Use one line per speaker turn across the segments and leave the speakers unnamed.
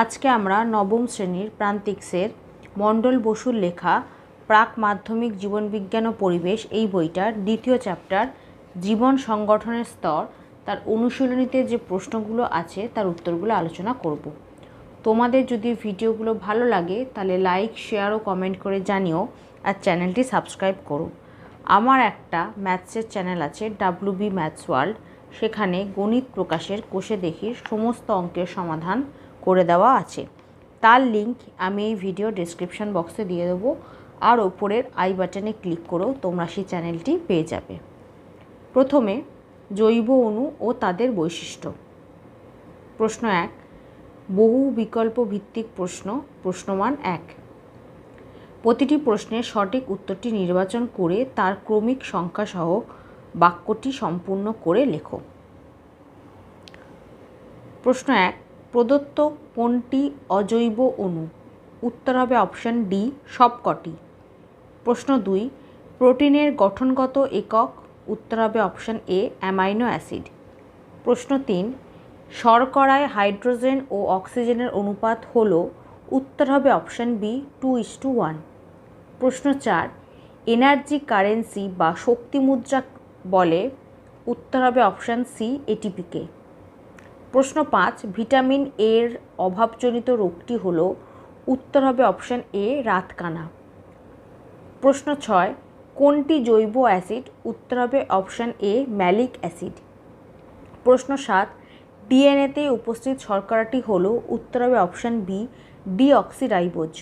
আজকে আমরা নবম শ্রেণীর প্রান্তিক্সের মণ্ডল বসুর লেখা প্রাক মাধ্যমিক জীবনবিজ্ঞান ও পরিবেশ এই বইটার দ্বিতীয় চ্যাপ্টার জীবন সংগঠনের স্তর তার অনুশীলনীতে যে প্রশ্নগুলো আছে তার উত্তরগুলো আলোচনা করব। তোমাদের যদি ভিডিওগুলো ভালো লাগে তাহলে লাইক, শেয়ার ও কমেন্ট করে জানিও, আর চ্যানেলটি সাবস্ক্রাইব করো। আমার একটা ম্যাথসের চ্যানেল আছে WB ম্যাথস ওয়ার্ল্ড, সেখানে গণিত প্রকাশের কোষে দেখির সমস্ত অঙ্কের সমাধান করে দেওয়া আছে। তার লিঙ্ক আমি এই ভিডিও ডেসক্রিপশন বক্সে দিয়ে দেবো, আর ওপরের আই বাটনে ক্লিক করেও তোমরা সেই চ্যানেলটি পেয়ে যাবে। প্রথমে জৈব অণু ও তাদের বৈশিষ্ট্য। প্রশ্ন 1, বহু বিকল্প ভিত্তিক প্রশ্ন। প্রশ্নমান 1, প্রতিটি প্রশ্নের সঠিক উত্তরটি নির্বাচন করে তার ক্রমিক সংখ্যা সহ বাক্যটি সম্পূর্ণ করে লেখো। প্রশ্ন 1, প্রদত্ত কোনটি অজৈব অণু? উত্তর হবে অপশান ডি, সবকটি। প্রশ্ন 2, প্রোটিনের গঠনগত একক? উত্তর হবে অপশান এ, অ্যামাইনো অ্যাসিড। প্রশ্ন 3, শর্করায় হাইড্রোজেন ও অক্সিজেনের অনুপাত হল? উত্তর হবে অপশান বি, 2:1। প্রশ্ন 4, এনার্জি কারেন্সি বা শক্তি মুদ্রা বলে? উত্তর হবে অপশান সি, এটিপিকে। প্রশ্ন 5, ভিটামিন এর অভাবজনিত রোগটি হল? উত্তর হবে অপশান এ, রাতকানা। প্রশ্ন 6, কোনটি জৈব অ্যাসিড? উত্তর হবে অপশান এ, ম্যালিক অ্যাসিড। প্রশ্ন 7, ডিএনএতে উপস্থিত শর্করাটি হল? উত্তর হবে অপশান বি, ডিঅক্সিরাইবোজ।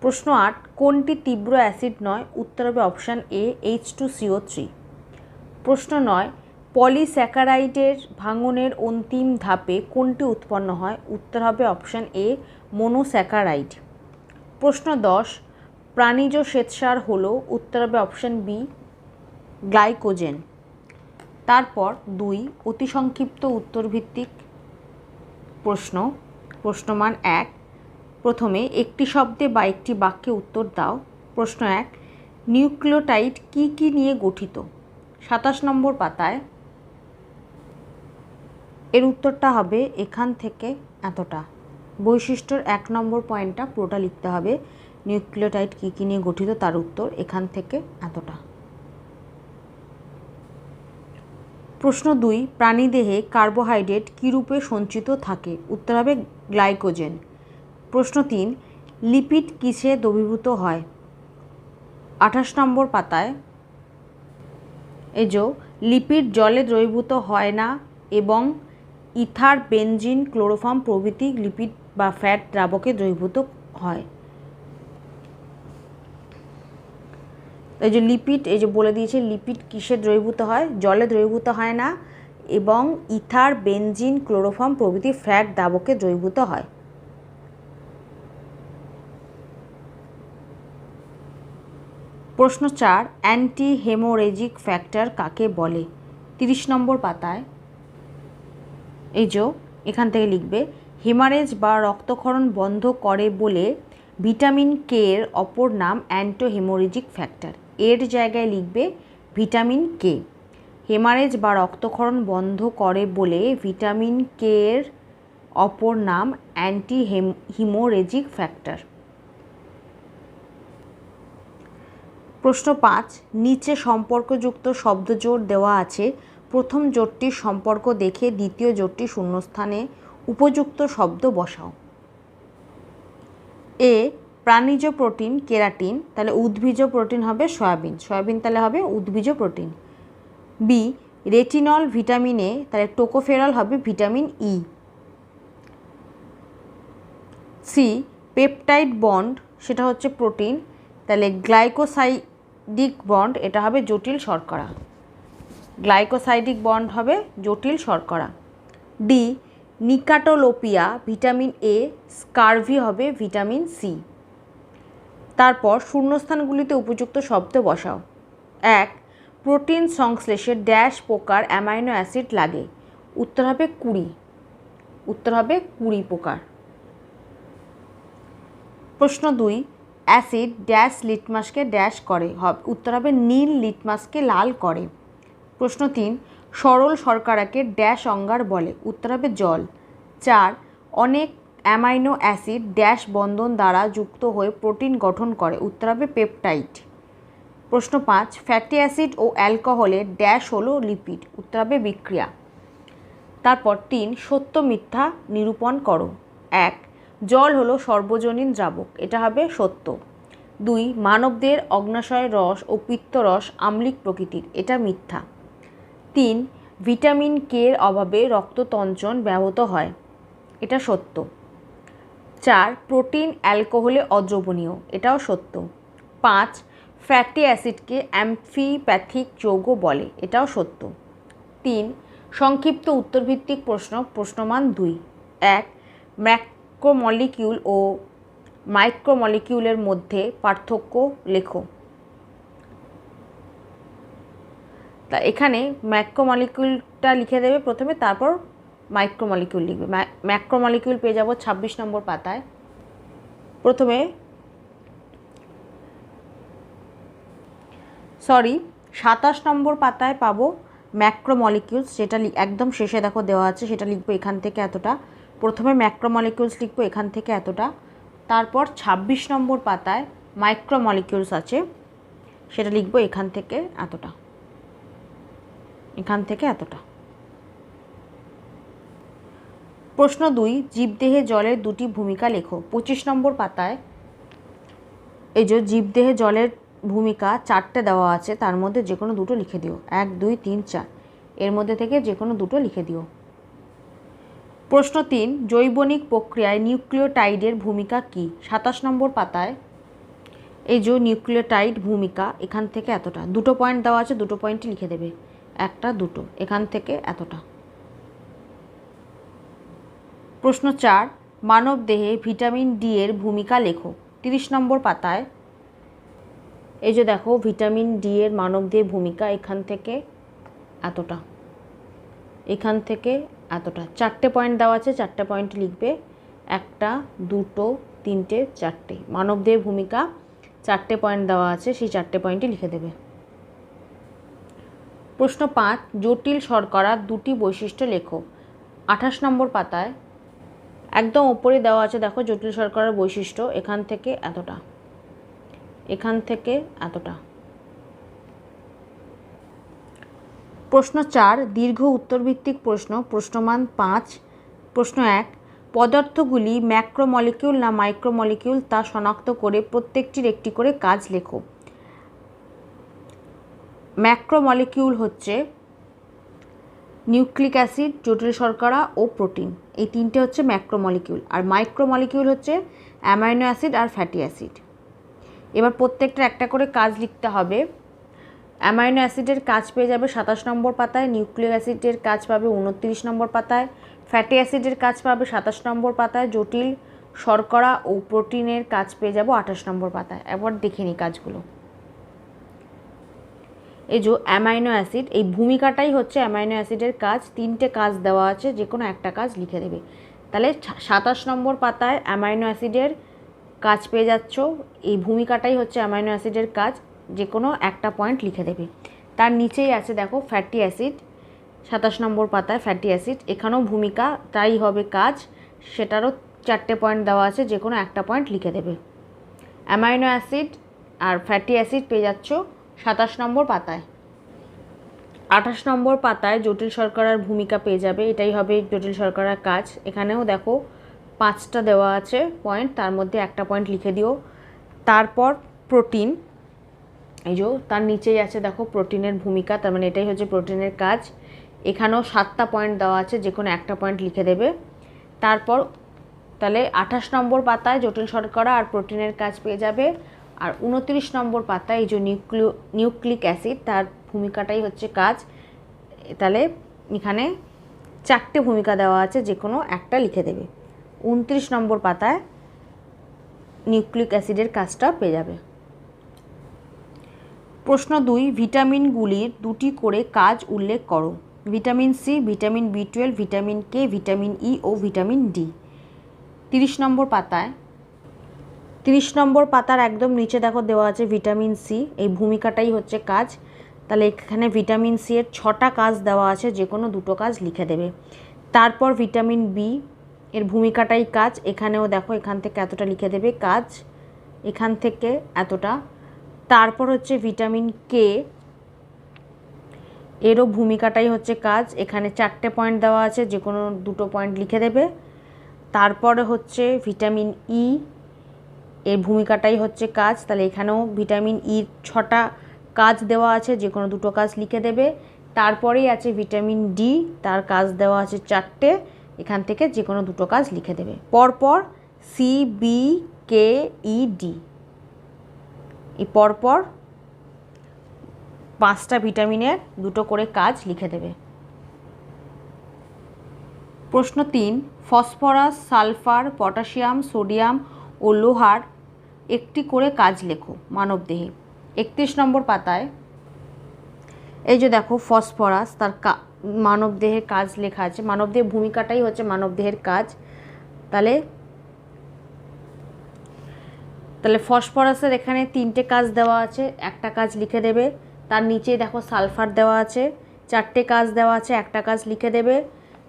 প্রশ্ন 8, কোনটি তীব্র অ্যাসিড নয়? উত্তর হবে অপশান এ, H2CO3। প্রশ্ন 9, পলিস্যাকারাইডের ভাঙনের অন্তিম ধাপে কোনটি উৎপন্ন হয়? উত্তর হবে অপশান এ, মনোস্যাকারাইড। প্রশ্ন 10, প্রাণীজ শ্বেতসার হল? উত্তর হবে অপশান বি, গ্লাইকোজেন। তারপর 2, অতি সংক্ষিপ্ত উত্তরভিত্তিক প্রশ্ন। প্রশ্নমান 1, প্রথমে একটি শব্দে বা একটি বাক্যে উত্তর দাও। প্রশ্ন 1, নিউক্লিওটাইড কি কি নিয়ে গঠিত? 27 নম্বর পাতায়। এর উত্তরটা হবে এখান থেকে এতটা। বৈশিষ্ট্যর 1 নম্বর পয়েন্টটা পুরোটা লিখতে হবে। নিউক্লিওটাইড কি কি নিয়ে গঠিত তার উত্তর এখান থেকে এতটা। প্রশ্ন 2, প্রাণীদেহে কার্বোহাইড্রেট কী রূপে সঞ্চিত থাকে? উত্তর হবে গ্লাইকোজেন। প্রশ্ন 3, লিপিড কিসে দ্রবীভূত হয়? 28 নম্বর পাতায়। লিপিড জলে দ্রবীভূত হয় না এবং ইথার, বেনজিন, ক্লোরোফর্ম প্রভৃতি লিপিড বা ফ্যাট দ্রাবকে দ্রবীভূত হয়। লিপিড বলে দিয়েছে লিপিড কিসে দ্রবীভূত হয়? জলে দ্রবীভূত হয় না এবং ইথার, বেনজিন, ক্লোরোফর্ম প্রভৃতি ফ্যাট দ্রাবকে দ্রবীভূত হয়। প্রশ্ন 4, অ্যান্টি হেমোরেজিক ফ্যাক্টর কাকে বলে? 30 নম্বর পাতায়। এখান থেকে লিখবে, হেমারেজ বা রক্তক্ষরণ বন্ধ করে বলে ভিটামিন কে এর অপর নাম অ্যান্টিহেমোরেজিক ফ্যাক্টর। এর জায়গায় লিখবে ভিটামিন কে। হেমারেজ বা রক্তক্ষরণ বন্ধ করে বলে ভিটামিন কে এর অপর নাম অ্যান্টিহিমোরেজিক ফ্যাক্টর। প্রশ্ন 5, নিচে সম্পর্কযুক্ত শব্দজোড় দেওয়া আছে। প্রথম জোড়টির সম্পর্ক দেখে দ্বিতীয় জোড়টি শূন্যস্থানে উপযুক্ত শব্দ বসাও। এ, প্রাণীজ প্রোটিন কেরাটিন, তাহলে উদ্ভিজ প্রোটিন হবে সয়াবিন। সয়াবিন তাহলে হবে উদ্ভিজ protein. B, retinol vitamin A, তাহলে টোকোফেরল হবে vitamin E. C, peptide bond সেটা হচ্ছে প্রোটিন, তাহলে গ্লাইকোসাইডিক বন্ড এটা হবে জটিল শর্করা। গ্লাইকোসাইডিক বন্ড হবে জটিল শর্করা। ডি, নিকাটোলোপিয়া ভিটামিন এ, স্কারভি হবে ভিটামিন সি। তারপর শূন্যস্থানগুলিতে উপযুক্ত শব্দ বসাও। 1, প্রোটিন সংশ্লেষে ড্যাশ প্রকার অ্যামাইনো অ্যাসিড লাগে? উত্তর হবে 20। উত্তর হবে 20 প্রকার। প্রশ্ন 2, অ্যাসিড ড্যাশ লিটমাসকে ড্যাশ করে? উত্তর হবে নীল লিটমাসকে লাল করে। প্রশ্ন 3, সরল শর্করাকে ড্যাশ অঙ্গার বলে? উত্তর হবে জল। 4, অনেক অ্যামাইনো অ্যাসিড ড্যাশ বন্ধন দ্বারা যুক্ত হয়ে প্রোটিন গঠন করে? উত্তর হবে পেপটাইড। প্রশ্ন 5, ফ্যাটি অ্যাসিড ও অ্যালকোহলের ড্যাশ হলো লিপিড? উত্তর হবে বিক্রিয়া। তারপর 3, সত্য মিথ্যা নিরূপণ করো। 1, জল হলো সর্বজনীন দ্রাবক, এটা হবে সত্য। 2, মানবদের অগ্ন্যাশয় রস ও পিত্তরস আম্লিক প্রকৃতির, এটা মিথ্যা। 3, ভিটামিন কে এর অভাবে রক্ততঞ্চন ব্যাহত হয়, এটা সত্য। 4, প্রোটিন অ্যালকোহলে অদ্রবণীয়, এটাও সত্য। 5, ফ্যাটি অ্যাসিডকে অ্যামফিপ্যাথিক যৌগ বলে, এটাও সত্য। 3, সংক্ষিপ্ত উত্তরভিত্তিক প্রশ্ন, প্রশ্নমান 2। 1, ম্যাক্রোমলিকিউল ও মাইক্রোমলিকিউলের মধ্যে পার্থক্য লেখো। তা এখানে ম্যাক্রোমলিকিউলটা লিখে দেবে প্রথমে, তারপর মাইক্রোমলিকিউল লিখবে। ম্যাক্রোমলিকিউল পেয়ে যাব 26 নম্বর পাতায়। প্রথমে 27 নম্বর পাতায় পাবো ম্যাক্রোমলিকিউলস, যেটা একদম শেষে দেখো দেওয়া আছে, সেটা লিখবো এখান থেকে এতটা। প্রথমে ম্যাক্রোমলিকিউলস লিখবো এখান থেকে এতটা। তারপর 26 নম্বর পাতায় মাইক্রোমলিকিউলস আছে, সেটা লিখবো এখান থেকে এতটা, এখান থেকে এতটা। প্রশ্ন 2, জীবদেহে জলের দুটি ভূমিকা লেখো। 25 নম্বর পাতায় এই যে জীবদেহে জলের ভূমিকা 4টে দেওয়া আছে, তার মধ্যে যে কোনো দুটো লিখে দিও। 1, 2, 3, 4, এর মধ্যে থেকে যে কোনো দুটো লিখে দিও। প্রশ্ন 3, জৈবনিক প্রক্রিয়ায় নিউক্লিওটাইডের ভূমিকা কী? 27 নম্বর পাতায় এই যে নিউক্লিওটাইড ভূমিকা, এখান থেকে এতটা, দুটো পয়েন্ট দেওয়া আছে, দুটো পয়েন্টই লিখে দেবে, একটা দুটো, এখান থেকে এতটা। প্রশ্ন 4, মানবদেহে ভিটামিন ডি এর ভূমিকা লেখো। 30 নম্বর পাতায় এই যে দেখো ভিটামিন ডি এর মানবদেহে ভূমিকা, এখান থেকে এতটা, এখান থেকে এতটা, 4টে পয়েন্ট দেওয়া আছে, 4টে পয়েন্ট লিখবে, একটা দুটো তিনটে চারটে, মানবদেহে ভূমিকা 4টে পয়েন্ট দেওয়া আছে, সেই 4টে পয়েন্টই লিখে দেবে। প্রশ্ন 5, জটিল শর্করার দুটি বৈশিষ্ট্য লেখো। 28 নম্বর পাতায় একদম ওপরে দেওয়া আছে দেখো জটিল শর্করার বৈশিষ্ট্য, এখান থেকে এতটা, এখান থেকে এতটা। প্রশ্ন 4, দীর্ঘ উত্তরভিত্তিক প্রশ্ন, প্রশ্নমান 5। প্রশ্ন 1, পদার্থগুলি ম্যাক্রোমলিকিউল না মাইক্রোমলিকিউল তা শনাক্ত করে প্রত্যেকটির একটি করে কাজ লেখো। ম্যাক্রোমলিকিউল হচ্ছে নিউক্লিক অ্যাসিড, জটিল শর্করা ও প্রোটিন, এই তিনটে হচ্ছে ম্যাক্রোমলিকিউল। আর মাইক্রোমলিকিউল হচ্ছে অ্যামাইনো অ্যাসিড আর ফ্যাটি অ্যাসিড। এবার প্রত্যেকটা একটা করে কাজ লিখতে হবে। অ্যামাইনো অ্যাসিডের কাজ পেয়ে যাবে 27 নম্বর পাতায়, নিউক্লিক অ্যাসিডের কাজ পাবে 29 নম্বর পাতায়, ফ্যাটি অ্যাসিডের কাজ পাবে 27 নম্বর পাতায়, জটিল শর্করা ও প্রোটিনের কাজ পেয়ে যাব 28 নম্বর পাতায়। এবার দেখে নিই কাজগুলো। এই যে অ্যামাইনো অ্যাসিড, এই ভূমিকাটাই হচ্ছে অ্যামাইনো অ্যাসিডের কাজ, 3টে কাজ দেওয়া আছে, যে কোনো একটা কাজ লিখে দেবে। তাহলে 27 নম্বর পাতায় অ্যামাইনো অ্যাসিডের কাজ পেয়ে যাচ্ছ, এই ভূমিকাটাই হচ্ছে অ্যামাইনো অ্যাসিডের কাজ, যে কোনো একটা পয়েন্ট লিখে দেবে। তার নিচেই আছে দেখো ফ্যাটি অ্যাসিড, 27 নম্বর পাতায় ফ্যাটি অ্যাসিড, এখানেও ভূমিকা তাই হবে কাজ, সেটারও 4টে পয়েন্ট দেওয়া আছে, যে কোনো একটা পয়েন্ট লিখে দেবে। অ্যামাইনো অ্যাসিড আর ফ্যাটি অ্যাসিড পেয়ে যাচ্ছ 27 নম্বর পাতায়। 28 নম্বর পাতায় জটিল শর্করার ভূমিকা পেয়ে যাবে, এটাই হবে জটিল শর্করার কাজ। এখানেও দেখো 5টা দেওয়া আছে পয়েন্ট, তার মধ্যে একটা পয়েন্ট লিখে দিও। তারপর প্রোটিন, এই যে তার নিচেই আছে দেখো প্রোটিনের ভূমিকা, তার মানে এটাই হচ্ছে প্রোটিনের কাজ। এখানেও 7টা পয়েন্ট দেওয়া আছে, যে কোনো একটা পয়েন্ট লিখে দেবে। তারপর তাহলে 28 নম্বর পাতায় জটিল শর্করা আর প্রোটিনের কাজ পেয়ে যাবে। আর 29 নম্বর পাতায় এই যে নিউক্লিক অ্যাসিড, তার ভূমিকাটাই হচ্ছে কাজ। তাহলে এখানে 4টে ভূমিকা দেওয়া আছে, যে কোনো একটা লিখে দেবে। 29 নম্বর পাতায় নিউক্লিক অ্যাসিডের কাজটা পেয়ে যাবে। প্রশ্ন 2, ভিটামিনগুলির দুটি করে কাজ উল্লেখ করো। ভিটামিন সি, ভিটামিন বি12, ভিটামিন কে, ভিটামিন ই ও ভিটামিন ডি। 30 নম্বর পাতায় 30 নম্বর পাতার একদম নিচে দেখো দেওয়া আছে ভিটামিন সি, এই ভূমিকাটাই হচ্ছে কাজ। তাহলে এখানে ভিটামিন সি এর 6টা কাজ দেওয়া আছে, যে কোনো দুটো কাজ লিখে দেবে। তারপর ভিটামিন বি, এর ভূমিকাটাই কাজ। এখানেও দেখো এখান থেকে এতটা লিখে দেবে কাজ, এখান থেকে এতটা। তারপর হচ্ছে ভিটামিন কে, এরও ভূমিকাটাই হচ্ছে কাজ। এখানে 4টে পয়েন্ট দেওয়া আছে, যে কোনো 2টো পয়েন্ট লিখে দেবে। তারপরে হচ্ছে ভিটামিন ই, এর ভূমিকাটাই হচ্ছে কাজ, তাহলে এখানেও ভিটামিন ইর 6টা কাজ দেওয়া আছে, যে কোনো 2টো কাজ লিখে দেবে। তারপরেই আছে ভিটামিন ডি, তার কাজ দেওয়া আছে 4টে, এখান থেকে যে কোনো 2টো কাজ লিখে দেবে। পরপর সি বি কে ই ডি, এই পরপর 5টা ভিটামিনের 2টো করে কাজ লিখে দেবে। প্রশ্ন 3, ফসফরাস, সালফার, পটাশিয়াম, সোডিয়াম ও লোহার একটি করে কাজ লেখো মানবদেহে। 31 নম্বর পাতায় এই যে দেখো ফসফরাস, তার মানবদেহের কাজ লেখা আছে। মানবদেহের ভূমিকাটাই হচ্ছে মানবদেহের কাজ। তাহলে ফসফরাসের এখানে 3টে কাজ দেওয়া আছে, একটা কাজ লিখে দেবে। তার নিচেই দেখো সালফার দেওয়া আছে, 4টে কাজ দেওয়া আছে, একটা কাজ লিখে দেবে।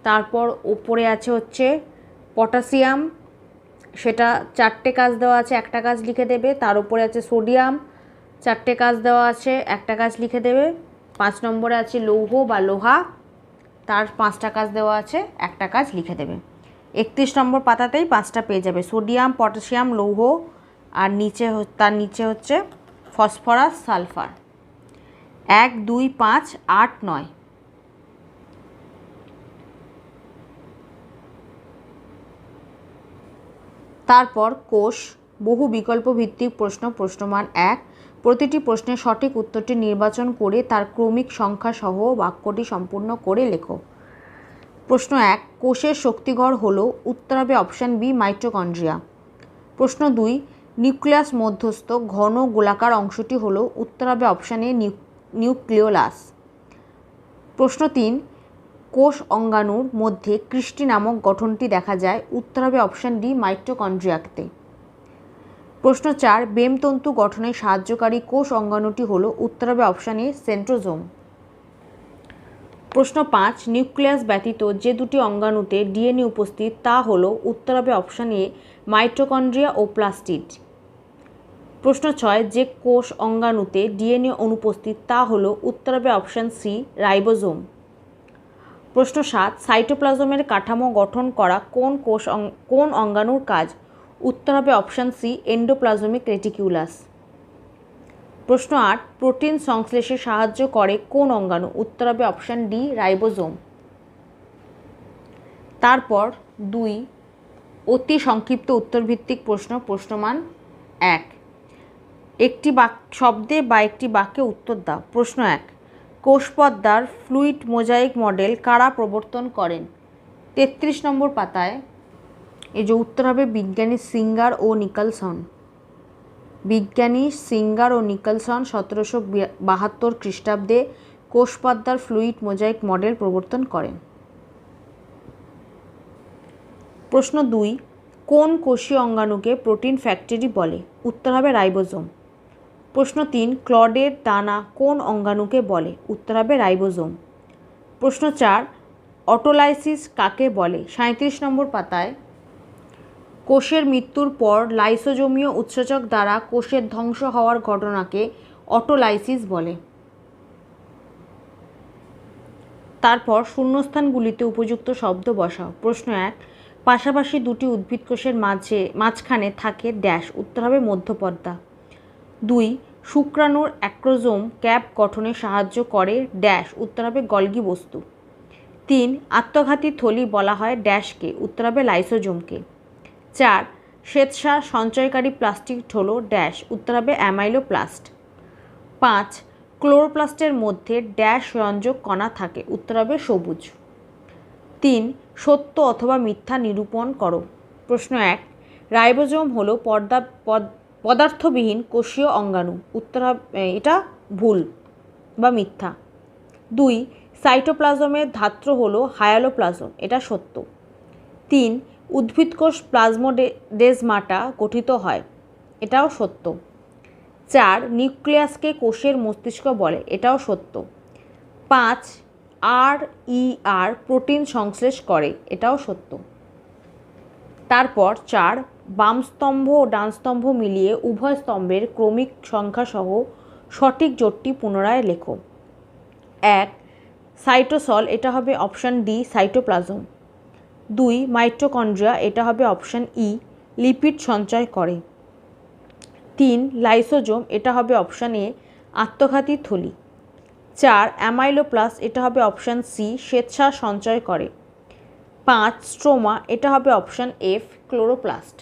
তারপর ওপরে আছে হচ্ছে পটাশিয়াম, সেটা 4টে কাজ দেওয়া আছে, একটা কাজ লিখে দেবে। তার উপরে আছে সোডিয়াম, 4টে কাজ দেওয়া আছে, একটা কাজ লিখে দেবে। 5 নম্বরে আছে লৌহ বা লোহা, তার 5টা কাজ দেওয়া আছে, একটা কাজ লিখে দেবে। 31 নম্বর পাতাতেই 5টা পেয়ে যাবে, সোডিয়াম, পটাশিয়াম, লৌহ, আর তার নিচে হচ্ছে ফসফরাস, সালফার। 1, 2, 5, 8, 9। তারপর কোষ, বহু বিকল্প ভিত্তিক প্রশ্ন, প্রশ্নমান 1। প্রতিটি প্রশ্নের সঠিক উত্তরটি নির্বাচন করে তার ক্রমিক সংখ্যা সহ বাক্যটি সম্পূর্ণ করে লেখো। প্রশ্ন 1, কোষের শক্তিঘর হলো? উত্তর হবে অপশান বি, মাইটোকন্ড্রিয়া। প্রশ্ন 2, নিউক্লিয়াস মধ্যস্থ ঘন গোলাকার অংশটি হলো? উত্তর হবে অপশান এ, নিউক্লিওলাস। প্রশ্ন 3, কোষ অঙ্গাণুর মধ্যে ক্রিস্টি নামক গঠনটি দেখা যায়? উত্তর হবে অপশান ডি, মাইটোকন্ড্রিয়াতে। প্রশ্ন 4, বেমতন্তু গঠনে সাহায্যকারী কোষ অঙ্গাণুটি হলো? উত্তর হবে অপশান এ, সেন্ট্রোজোম। প্রশ্ন 5, নিউক্লিয়াস ব্যতীত যে দুটি অঙ্গাণুতে ডিএনএ উপস্থিত তা হলো? উত্তর হবে অপশান এ, মাইটোকন্ড্রিয়া ও প্লাস্টিড। প্রশ্ন 6, যে কোষ অঙ্গাণুতে ডিএনএ অনুপস্থিত তা হলো? উত্তর হবে অপশান সি, রাইবোজোম। প্রশ্ন 7, সাইটোপ্লাজমের কাঠামো গঠন করা কোন অঙ্গাণুর কাজ? উত্তর হবে অপশান সি, এন্ডোপ্লাজমিক রেটিকিউলাস। প্রশ্ন 8, প্রোটিন সংশ্লেষে সাহায্য করে কোন অঙ্গাণু? উত্তর হবে অপশান ডি, রাইবোজোম। তারপর 2, অতি সংক্ষিপ্ত উত্তরভিত্তিক প্রশ্ন, প্রশ্নমান 1। একটি শব্দে বা একটি বাক্যে উত্তর দাও। প্রশ্ন 1, কোষপদ্মার ফ্লুইড মোজাইক মডেল কারা প্রবর্তন করেন? 33 নম্বর পাতায় এই যে উত্তর হবে বিজ্ঞানী সিঙ্গার ও নিকলসন। বিজ্ঞানী সিঙ্গার ও নিকলসন 1772 খ্রিস্টাব্দে কোষপদ্মার ফ্লুইড মোজাইক মডেল প্রবর্তন করেন। প্রশ্ন 2, কোন কোষীয় অঙ্গাণুকে প্রোটিন ফ্যাক্টরি বলে? উত্তর হবে রাইবোজোম। প্রশ্ন 3, ক্লডের দানা কোন অঙ্গাণুকে বলে? উত্তর হবে রাইবোজোম। প্রশ্ন 4, অটোলাইসিস কাকে বলে? 37 নম্বর পাতায় কোষের মৃত্যুর পর লাইসোজোমীয় উৎসেচক দ্বারা কোষের ধ্বংস হওয়ার ঘটনাকে অটোলাইসিস বলে। তারপর শূন্যস্থানগুলিতে উপযুক্ত শব্দ বসাও। প্রশ্ন 1, পাশাপাশি দুটি উদ্ভিদ কোষের মাঝখানে থাকে ড্যাশ? উত্তর হবে মধ্যপর্দা। 2, শুক্রাণুর অ্যাক্রোজোম ক্যাপ গঠনে সাহায্য করে ড্যাশ? উত্তর হবে গলগি বস্তু। 3, আত্মঘাতী থলি বলা হয় ড্যাশকে? উত্তর হবে লাইসোজোমকে। 4, শ্বেতসার সঞ্চয়কারী প্লাস্টিড হলো ড্যাশ? উত্তর হবে অ্যামাইলোপ্লাস্ট। 5, ক্লোরোপ্লাস্টের মধ্যে ড্যাশ রঞ্জক কণা থাকে? উত্তর হবে সবুজ। 3, সত্য অথবা মিথ্যা নিরূপণ করো। প্রশ্ন 1, রাইবোজোম হলো পদার্থবিহীন কোষীয় অঙ্গাণু। উত্তর হবে এটা ভুল বা মিথ্যা। 2, সাইটোপ্লাজমের ধাত্র হলো হায়ালোপ্লাজম। এটা সত্য। 3, উদ্ভিদকোষ প্লাজমোডেজমাটা গঠিত হয়। এটাও সত্য। 4, নিউক্লিয়াসকে কোষের মস্তিষ্ক বলে। এটাও সত্য। 5, RER প্রোটিন সংশ্লেষ করে। এটাও সত্য। তারপর 4 বাম স্তম্ভ ও ডান স্তম্ভ মিলিয়ে উভয় স্তম্ভের ক্রমিক সংখ্যা সহ সঠিক জোটটি পুনরায় লেখো। 1 সাইটোসল, এটা হবে অপশান ডি সাইটোপ্লাজম। 2 মাইটোকন্ড্রিয়া, এটা হবে অপশান ই লিপিড সঞ্চয় করে। 3 লাইসোজোম, এটা হবে অপশান এ আত্মঘাতী থলি। 4 অ্যামাইলোপ্লাস্ট, এটা হবে অপশান সি শ্বেতসার সঞ্চয় করে। 5 স্ট্রোমা, এটা হবে অপশান এফ ক্লোরোপ্লাস্ট।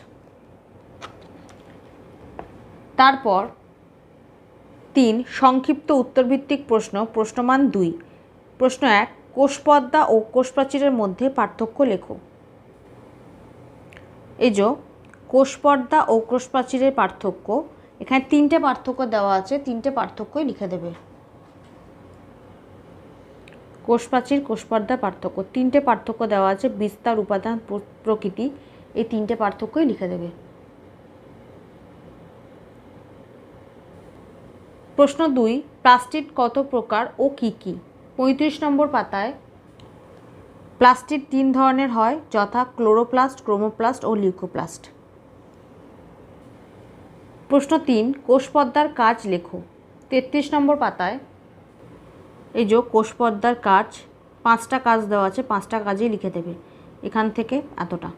তারপর 3 সংক্ষিপ্ত উত্তরভিত্তিক প্রশ্ন, প্রশ্নমান 2। প্রশ্ন 1 কোষপর্দা ও কোষপ্রাচীরের মধ্যে পার্থক্য লেখো। এই যে কোষপর্দা ও কোষপ্রাচীরের পার্থক্য, এখানে 3টে পার্থক্য দেওয়া আছে, 3টে পার্থক্যই লিখে দেবে। কোষপ্রাচীর কোষপর্দার পার্থক্য, 3টে পার্থক্য দেওয়া আছে, বিস্তার, উপাদান, প্রকৃতি, এই 3টে পার্থক্যই লিখে দেবে। প্রশ্ন 2 প্লাস্টিড কত প্রকার ও কি কি? 35 নম্বর পাতায় প্লাস্টিড 3 ধরনের হয়, যথা ক্লোরোপ্লাস্ট, ক্রোমোপ্লাস্ট ও লিউকোপ্লাস্ট। প্রশ্ন 3 কোষপর্দার কাজ লেখো। 33 নম্বর পাতায় এই যে কোষপর্দার কাজ, 5টা কাজ দেওয়া আছে, 5টা কাজই লিখে দেবে। এখান থেকে এতটা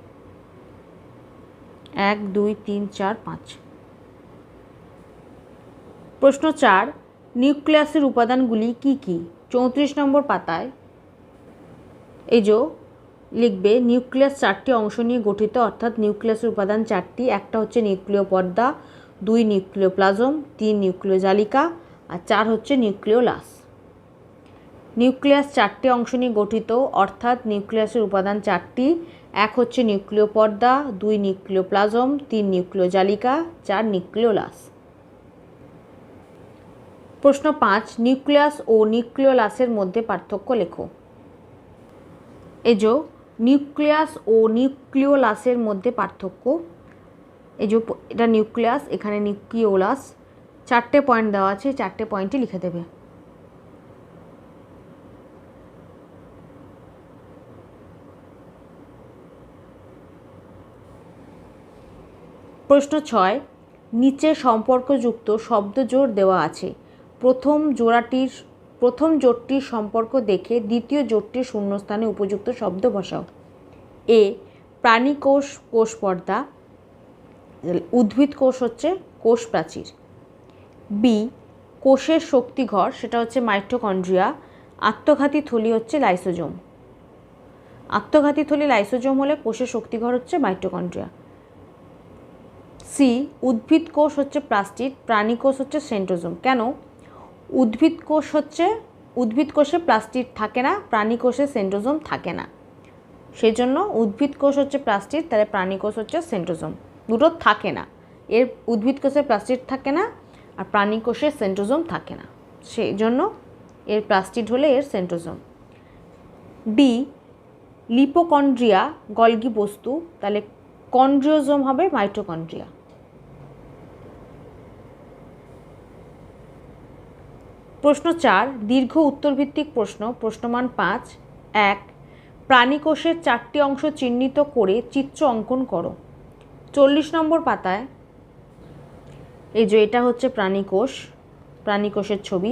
1 2 3 4 5। প্রশ্ন 4 নিউক্লিয়াসের উপাদানগুলি কি কি? 34 নম্বর পাতায় এই যে লিখবে নিউক্লিয়াস 4টি অংশ নিয়ে গঠিত, অর্থাৎ নিউক্লিয়াসের উপাদান 4টি। একটা হচ্ছে নিউক্লিয় পর্দা, 2 নিউক্লিওপ্লাজম, 3 নিউক্লিয় জালিকা, আর 4 হচ্ছে নিউক্লিওলাস। নিউক্লিয়াস 4টি অংশ নিয়ে গঠিত, অর্থাৎ নিউক্লিয়াসের উপাদান 4টি। 1 হচ্ছে নিউক্লিয় পর্দা, 2 নিউক্লিওপ্লাজম, 3 নিউক্লিয় জালিকা, 4 নিউক্লিওলাস। প্রশ্ন 5 নিউক্লিয়াস ও নিউক্লিওলাসের মধ্যে পার্থক্য লেখো। এই যে নিউক্লিয়াস ও নিউক্লিওলাসের মধ্যে পার্থক্য, এই যে এটা নিউক্লিয়াস, এখানে নিউক্লিওলাস, 4টে পয়েন্ট দেওয়া আছে, 4টে পয়েন্টই লিখে দেবে। প্রশ্ন 6 নিচে সম্পর্কযুক্ত শব্দজোড় দেওয়া আছে, প্রথম জোটটির সম্পর্ক দেখে দ্বিতীয় জোটটির শূন্যস্থানে উপযুক্ত শব্দ বসাও। এ প্রাণীকোষ কোষপর্দা, উদ্ভিদ কোষ হচ্ছে কোষ প্রাচীর। বি কোষের শক্তিঘর, সেটা হচ্ছে মাইটোকন্ড্রিয়া, আত্মঘাতী থলি হচ্ছে লাইসোজোম। আত্মঘাতী থলি লাইসোজোম হলে কোষের শক্তিঘর হচ্ছে মাইটোকন্ড্রিয়া। সি উদ্ভিদ কোষ হচ্ছে প্লাস্টিড, প্রাণী কোষ হচ্ছে সেন্ট্রোজোম। কেন? উদ্ভিদ কোষে প্লাস্টিড থাকে না, প্রাণী কোষে সেন্ট্রোজোম থাকে না, সেই জন্য উদ্ভিদ কোষ হচ্ছে প্লাস্টিড, তাহলে প্রাণী কোষ হচ্ছে সেন্ট্রোজোম। দুটো থাকে না, এর উদ্ভিদ কোষে প্লাস্টিড থাকে না আর প্রাণী কোষে সেন্ট্রোজোম থাকে না, সেই জন্য এর প্লাস্টিড হলে এর সেন্ট্রোজোম। ডি লিপোকন্ড্রিয়া গলগি বস্তু, তাহলে কন্ড্রিওজোম হবে মাইটোকন্ড্রিয়া। প্রশ্ন 4 দীর্ঘ উত্তরভিত্তিক প্রশ্ন, প্রশ্নমান 5। 1 প্রাণীকোষের 4টি অংশ চিহ্নিত করে চিত্র অঙ্কন করো। 40 নম্বর পাতায় এই যে এটা হচ্ছে প্রাণীকোষের ছবি,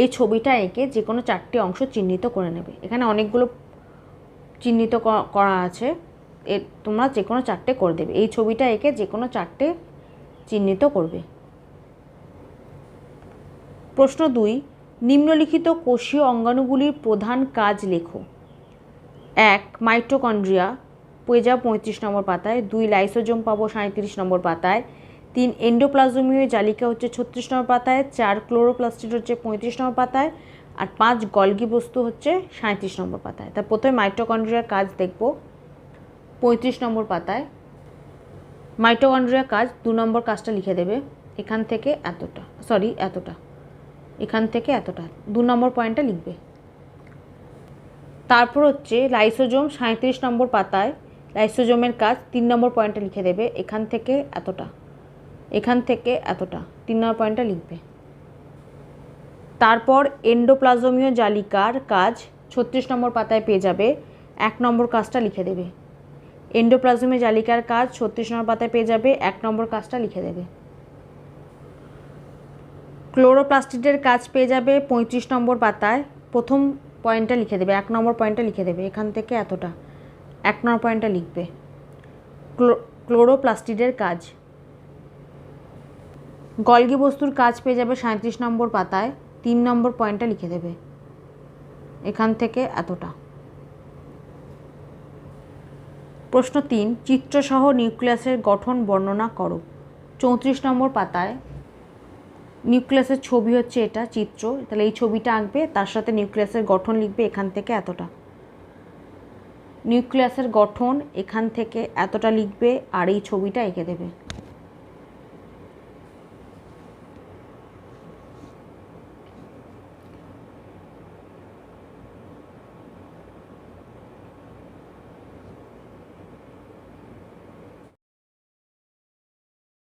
এই ছবিটা এঁকে যে কোনো 4টি অংশ চিহ্নিত করে নেবে। এখানে অনেকগুলো চিহ্নিত করা আছে, তোমরা যে কোনো 4টে করে দেবে। এই ছবিটা এঁকে যে কোনো 4টে চিহ্নিত করবে। প্রশ্ন 2 নিম্নলিখিত কোষীয় অঙ্গাণুগুলির প্রধান কাজ লেখো। 1 মাইটোকন্ড্রিয়া পেয়ে যাও 35 নম্বর পাতায়, 2 লাইসোজোম পাবো 37 নম্বর পাতায়, 3 এন্ডোপ্লাজমীয় জালিকা হচ্ছে 36 নম্বর পাতায়, 4 ক্লোরোপ্লাস্টিড হচ্ছে 35 নম্বর পাতায়, আর 5 গলগি বস্তু হচ্ছে 37 নম্বর পাতায়। তা প্রথমে মাইটোকন্ড্রিয়ার কাজ দেখব 35 নম্বর পাতায়। মাইটোকন্ড্রিয়ার কাজ 2 নম্বর কাজটা লিখে দেবে, এখান থেকে এতটা, এখান থেকে এতটা, 2 নম্বর পয়েন্টটা লিখবে। তারপর হচ্ছে লাইসোজোম 37 নম্বর পাতায়, লাইসোজোমের কাজ 3 নম্বর পয়েন্টটা লিখে দেবে, এখান থেকে এতটা, 3 নম্বর পয়েন্টটা লিখবে। তারপর এন্ডোপ্লাজমীয় জালিকার কাজ 36 নম্বর পাতায় পেয়ে যাবে, 1 নম্বর কাজটা লিখে দেবে। এন্ডোপ্লাজমে জালিকার কাজ 36 নম্বর পাতায় পেয়ে যাবে, 1 নম্বর কাজটা লিখে দেবে। ক্লোরোপ্লাস্টিডের কাজ পেয়ে যাবে 35 নম্বর পাতায়, প্রথম পয়েন্টটা লিখে দেবে, 1 নম্বর পয়েন্টটা লিখে দেবে, এখান থেকে এতটা 1 নম্বর পয়েন্টটা লিখবে। ক্লোরোপ্লাস্টিডের কাজ। গলগি বস্তুর কাজ পেয়ে যাবে 37 নম্বর পাতায়, 3 নম্বর পয়েন্টটা লিখে দেবে, এখান থেকে এতটা। প্রশ্ন 3, চিত্রসহ নিউক্লিয়াসের গঠন বর্ণনা করো। 34 নম্বর পাতায় নিউক্লিয়াসের ছবি হচ্ছে এটা, চিত্র, তাহলে এই ছবিটা আঁকবে, তার সাথে নিউক্লিয়াসের গঠন লিখবে, এখান থেকে এতটা। নিউক্লিয়াসের গঠন এখান থেকে এতটা লিখবে আর এই ছবিটা এঁকে দেবে।